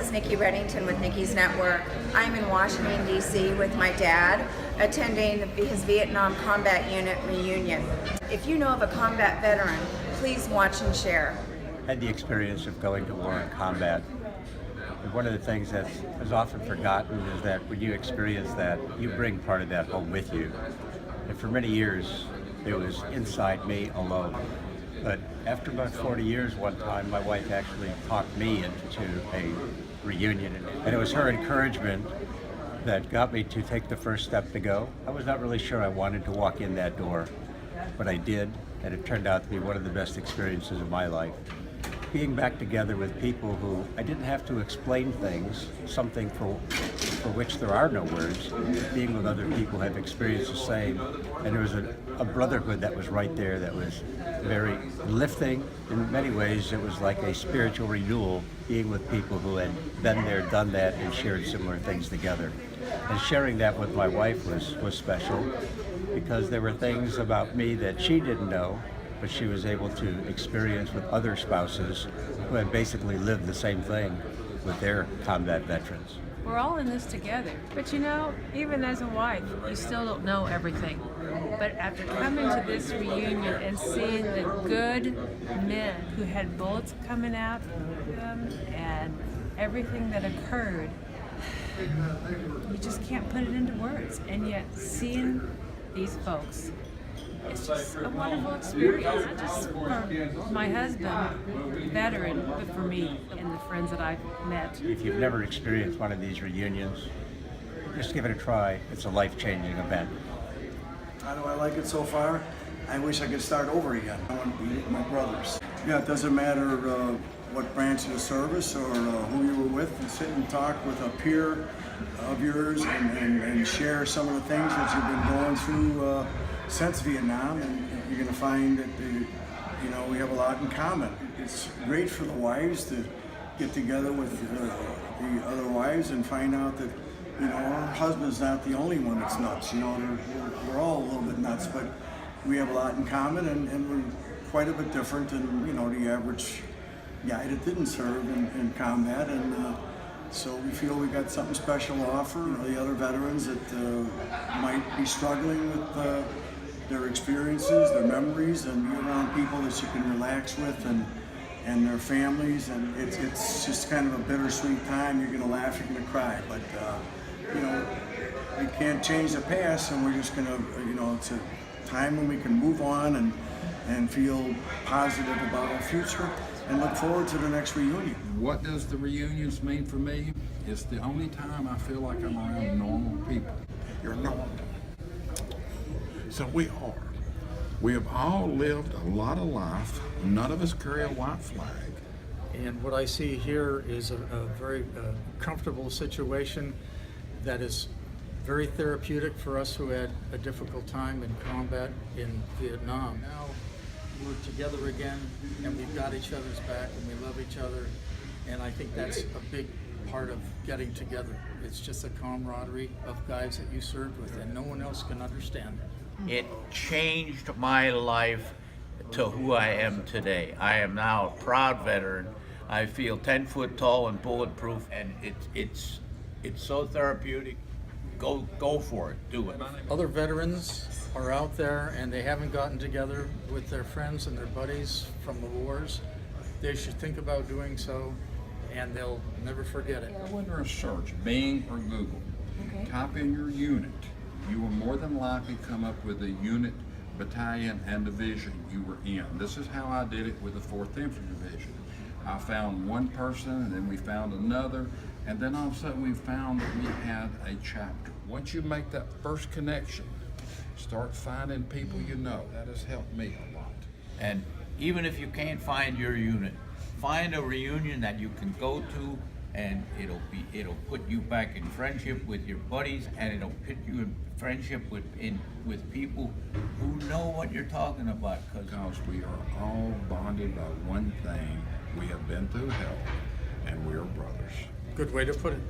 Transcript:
is Nikki Reddington with Nikki's Network. I'm in Washington, D.C. with my dad, attending his Vietnam Combat Unit reunion. If you know of a combat veteran, please watch and share. I had the experience of going to war in combat. And one of the things that is often forgotten is that when you experience that, you bring part of that home with you. And for many years, it was inside me alone. But after about 40 years, one time, my wife actually talked me into a reunion. And it was her encouragement that got me to take the first step to go. I was not really sure I wanted to walk in that door, but I did, and it turned out to be one of the best experiences of my life. Being back together with people who I didn't have to explain things, something for which there are no words, being with other people who have experienced the same. And there was a brotherhood that was right there that was very lifting. In many ways, it was like a spiritual renewal, being with people who had been there, done that, and shared similar things together. And sharing that with my wife was special, because there were things about me that she didn't know, but she was able to experience with other spouses who had basically lived the same thing with their combat veterans. We're all in this together. But you know, even as a wife, you still don't know everything. But after coming to this reunion and seeing the good men who had bullets coming out of them and everything that occurred, you just can't put it into words. And yet, seeing these folks, it's just a wonderful experience, not just for my husband, veteran, but for me and the friends that I've met. If you've never experienced one of these reunions, just give it a try. It's a life-changing event. How do I like it so far? I wish I could start over again. I want to be with my brothers. Yeah, it doesn't matter what branch of the service or who you were with, and sit and talk with a peer of yours and share some of the things that you've been going through since Vietnam, and you're going to find that we have a lot in common. It's great for the wives to get together with the other wives and find out that our husband's not the only one that's nuts. We're all a little bit nuts, but we have a lot in common, and we're quite a bit different than the average guy that didn't serve in combat, and so we feel we got something special to offer the other veterans that might be struggling with their experiences, their memories, and be around people that you can relax with and their families. And it's just kind of a bittersweet time. You're gonna laugh, you're gonna cry, but we can't change the past, and we're just gonna, it's a time when we can move on and feel positive about our future and look forward to the next reunion. What does the reunions mean for me? It's the only time I feel like I'm around normal people. You're normal. So we are. We have all lived a lot of life. None of us carry a white flag. And what I see here is a very comfortable situation that is very therapeutic for us who had a difficult time in combat in Vietnam. Now we're together again, and we've got each other's back, and we love each other. And I think that's a big part of getting together. It's just a camaraderie of guys that you served with, and no one else can understand it. It changed my life to who I am today. I am now a proud veteran. I feel 10 foot tall and bulletproof, and it's so therapeutic. Go for it, do it. Other veterans are out there and they haven't gotten together with their friends and their buddies from the wars. They should think about doing so, and they'll never forget it. When you're a search, Bing or Google, type in your unit. You will more than likely come up with the unit, battalion, and division you were in. This is how I did it with the 4th Infantry Division. I found one person, and then we found another, and then all of a sudden we found that we had a chapter. Once you make that first connection, start finding people you know. That has helped me a lot. And even if you can't find your unit, find a reunion that you can go to, and it'll put you back in friendship with your buddies, and it'll put you in friendship with people who know what you're talking about. Because we are all bonded by one thing. We have been through hell, and we are brothers. Good way to put it.